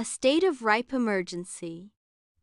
A state of ripe emergency.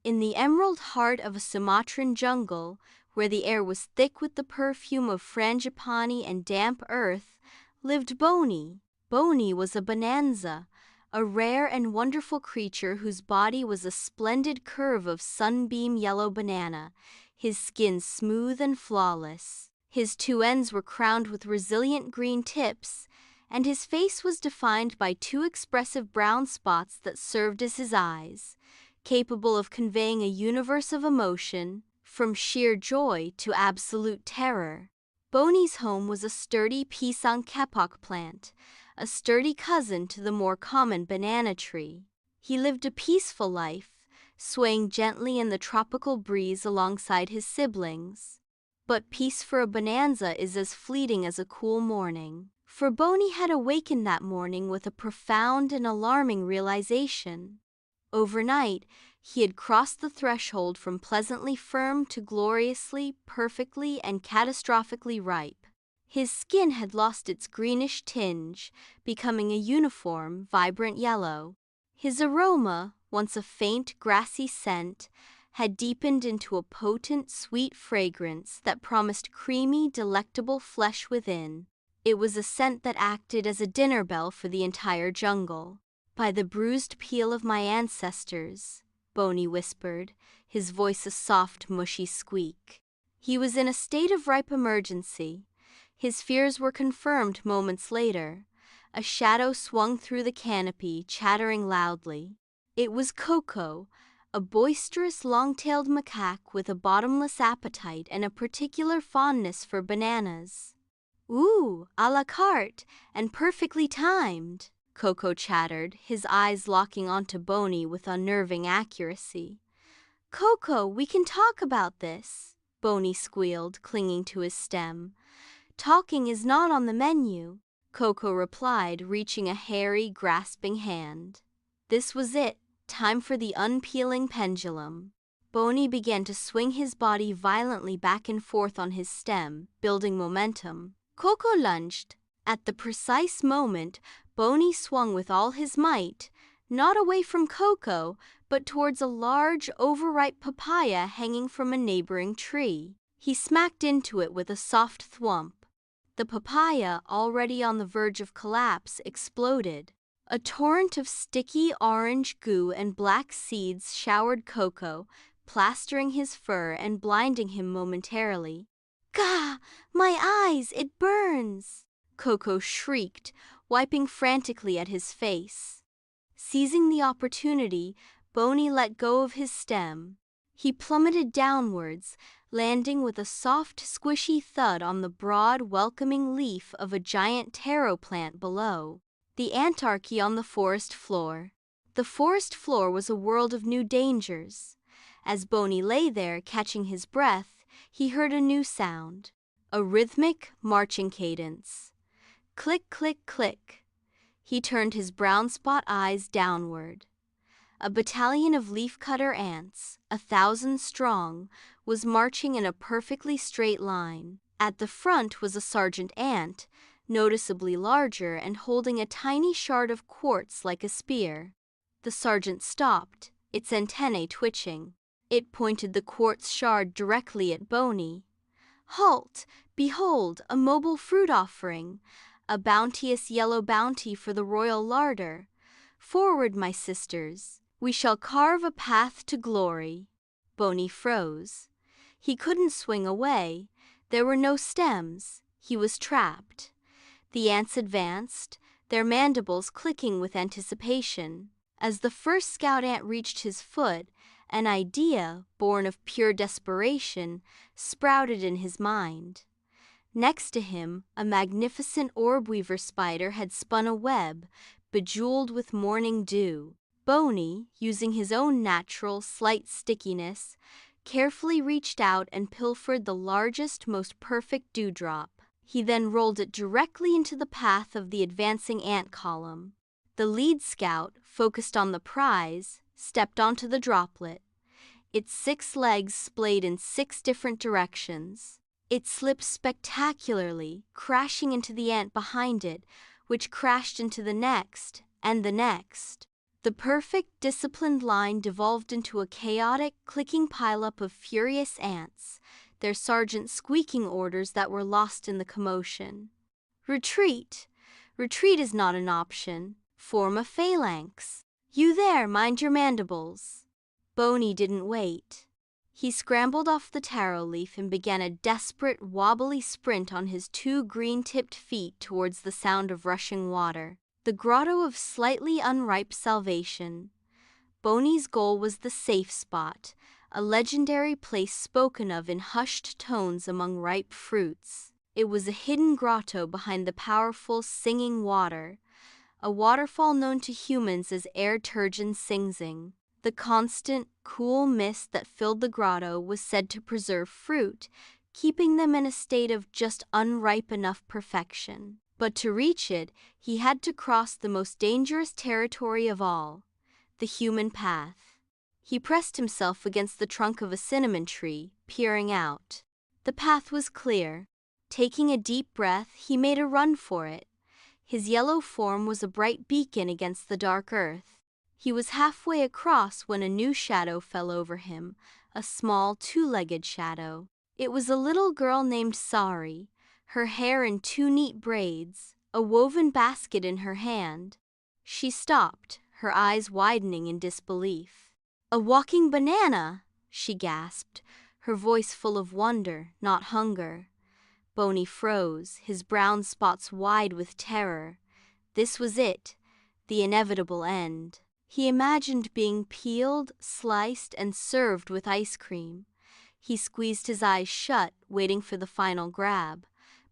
In the emerald heart of a Sumatran jungle, where the air was thick with the perfume of frangipani and damp earth, lived Boni. Boni was a bonanza, a rare and wonderful creature whose body was a splendid curve of sunbeam yellow banana, his skin smooth and flawless. His two ends were crowned with resilient green tips, and his face was defined by two expressive brown spots that served as his eyes, capable of conveying a universe of emotion, from sheer joy to absolute terror. Boni's home was a sturdy pisang kapok plant, a sturdy cousin to the more common banana tree. He lived a peaceful life, swaying gently in the tropical breeze alongside his siblings. But peace for a bonanza is as fleeting as a cool morning. For Boni had awakened that morning with a profound and alarming realization. Overnight, he had crossed the threshold from pleasantly firm to gloriously, perfectly, and catastrophically ripe. His skin had lost its greenish tinge, becoming a uniform, vibrant yellow. His aroma, once a faint, grassy scent, had deepened into a potent, sweet fragrance that promised creamy, delectable flesh within. It was a scent that acted as a dinner bell for the entire jungle. "By the bruised peel of my ancestors," Boni whispered, his voice a soft, mushy squeak. He was in a state of ripe emergency. His fears were confirmed moments later. A shadow swung through the canopy, chattering loudly. It was Koko, a boisterous long-tailed macaque with a bottomless appetite and a particular fondness for bananas. "Ooh, à la carte, and perfectly timed," Koko chattered, his eyes locking onto Boni with unnerving accuracy. "Koko, we can talk about this," Boni squealed, clinging to his stem. "Talking is not on the menu," Koko replied, reaching a hairy, grasping hand. This was it, time for the unpeeling pendulum. Boni began to swing his body violently back and forth on his stem, building momentum. Koko lunged. At the precise moment, Boni swung with all his might, not away from Koko, but towards a large, overripe papaya hanging from a neighboring tree. He smacked into it with a soft thwump. The papaya, already on the verge of collapse, exploded. A torrent of sticky orange goo and black seeds showered Koko, plastering his fur and blinding him momentarily. "Gah! My eyes! It burns!" Koko shrieked, wiping frantically at his face. Seizing the opportunity, Boni let go of his stem. He plummeted downwards, landing with a soft, squishy thud on the broad, welcoming leaf of a giant taro plant below. The antarchy on the forest floor. The forest floor was a world of new dangers. As Boni lay there, catching his breath, he heard a new sound. A rhythmic, marching cadence. Click, click, click. He turned his brown spot eyes downward. A battalion of leafcutter ants, 1,000 strong, was marching in a perfectly straight line. At the front was a sergeant ant, noticeably larger and holding a tiny shard of quartz like a spear. The sergeant stopped, its antennae twitching. It pointed the quartz shard directly at Boni. "Halt! Behold, a mobile fruit offering, a bounteous yellow bounty for the royal larder. Forward, my sisters, we shall carve a path to glory." Boni froze. He couldn't swing away. There were no stems. He was trapped. The ants advanced, their mandibles clicking with anticipation. As the first scout ant reached his foot, an idea, born of pure desperation, sprouted in his mind. Next to him, a magnificent orb-weaver spider had spun a web, bejeweled with morning dew. Boni, using his own natural, slight stickiness, carefully reached out and pilfered the largest, most perfect dewdrop. He then rolled it directly into the path of the advancing ant column. The lead scout, focused on the prize, stepped onto the droplet. Its 6 legs splayed in 6 different directions. It slipped spectacularly, crashing into the ant behind it, which crashed into the next, and the next. The perfect, disciplined line devolved into a chaotic, clicking pileup of furious ants, their sergeant squeaking orders that were lost in the commotion. Retreat! Retreat is not an option. Form a phalanx. You there, mind your mandibles. Boni didn't wait. He scrambled off the taro leaf and began a desperate, wobbly sprint on his 2 green-tipped feet towards the sound of rushing water. The grotto of slightly unripe salvation. Boni's goal was the safe spot, a legendary place spoken of in hushed tones among ripe fruits. It was a hidden grotto behind the powerful, singing water, a waterfall known to humans as Air Turgeon Singzing. The constant, cool mist that filled the grotto was said to preserve fruit, keeping them in a state of just unripe enough perfection. But to reach it, he had to cross the most dangerous territory of all, the human path. He pressed himself against the trunk of a cinnamon tree, peering out. The path was clear. Taking a deep breath, he made a run for it. His yellow form was a bright beacon against the dark earth. He was halfway across when a new shadow fell over him, a small, 2-legged shadow. It was a little girl named Sari, her hair in 2 neat braids, a woven basket in her hand. She stopped, her eyes widening in disbelief. "A walking banana!" she gasped, her voice full of wonder, not hunger. Boni froze, his brown spots wide with terror. This was it, the inevitable end. He imagined being peeled, sliced, and served with ice cream. He squeezed his eyes shut, waiting for the final grab.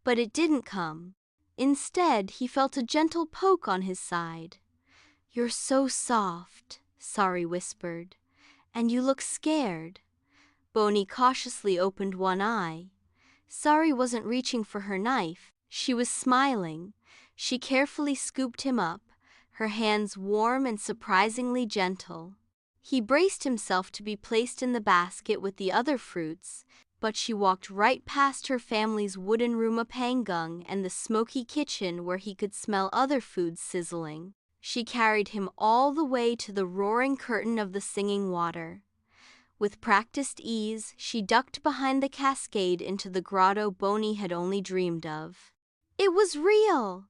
But it didn't come. Instead, he felt a gentle poke on his side. "You're so soft," Sari whispered. "And you look scared." Boni cautiously opened one eye. Sari wasn't reaching for her knife. She was smiling. She carefully scooped him up, her hands warm and surprisingly gentle. He braced himself to be placed in the basket with the other fruits, but she walked right past her family's wooden rumah panggung and the smoky kitchen where he could smell other foods sizzling. She carried him all the way to the roaring curtain of the singing water. With practiced ease, she ducked behind the cascade into the grotto Boni had only dreamed of. It was real!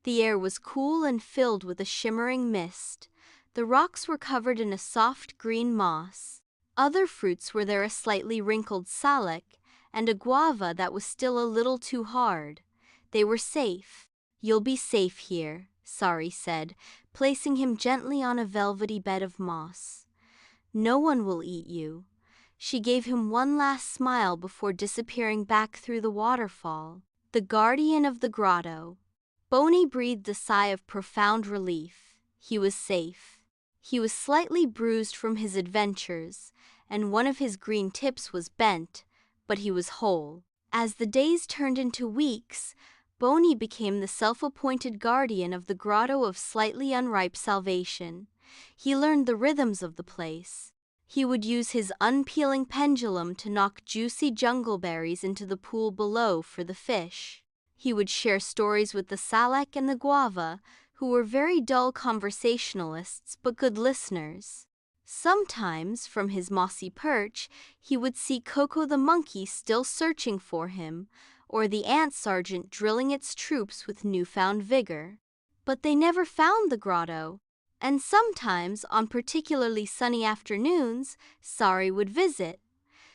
The air was cool and filled with a shimmering mist. The rocks were covered in a soft green moss. Other fruits were there, a slightly wrinkled salak and a guava that was still a little too hard. They were safe. "You'll be safe here," Sari said, placing him gently on a velvety bed of moss. "No one will eat you." She gave him one last smile before disappearing back through the waterfall. The guardian of the grotto. Boni breathed a sigh of profound relief. He was safe. He was slightly bruised from his adventures, and one of his green tips was bent, but he was whole. As the days turned into weeks, Boni became the self-appointed guardian of the grotto of slightly unripe salvation. He learned the rhythms of the place. He would use his unpeeling pendulum to knock juicy jungle berries into the pool below for the fish. He would share stories with the salak and the guava, who were very dull conversationalists but good listeners. Sometimes, from his mossy perch, he would see Koko the monkey still searching for him, or the ant sergeant drilling its troops with newfound vigor. But they never found the grotto. And sometimes, on particularly sunny afternoons, Sari would visit.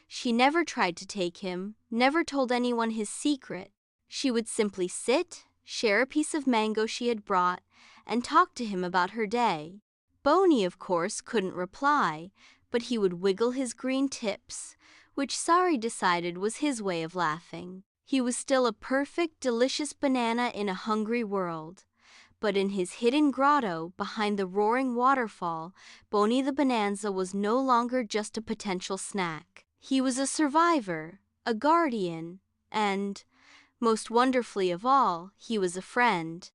She never tried to take him, never told anyone his secret. She would simply sit, share a piece of mango she had brought, and talk to him about her day. Boni, of course, couldn't reply, but he would wiggle his green tips, which Sari decided was his way of laughing. He was still a perfect, delicious banana in a hungry world. But in his hidden grotto, behind the roaring waterfall, Boni the Bonanza was no longer just a potential snack. He was a survivor, a guardian, and, most wonderfully of all, he was a friend.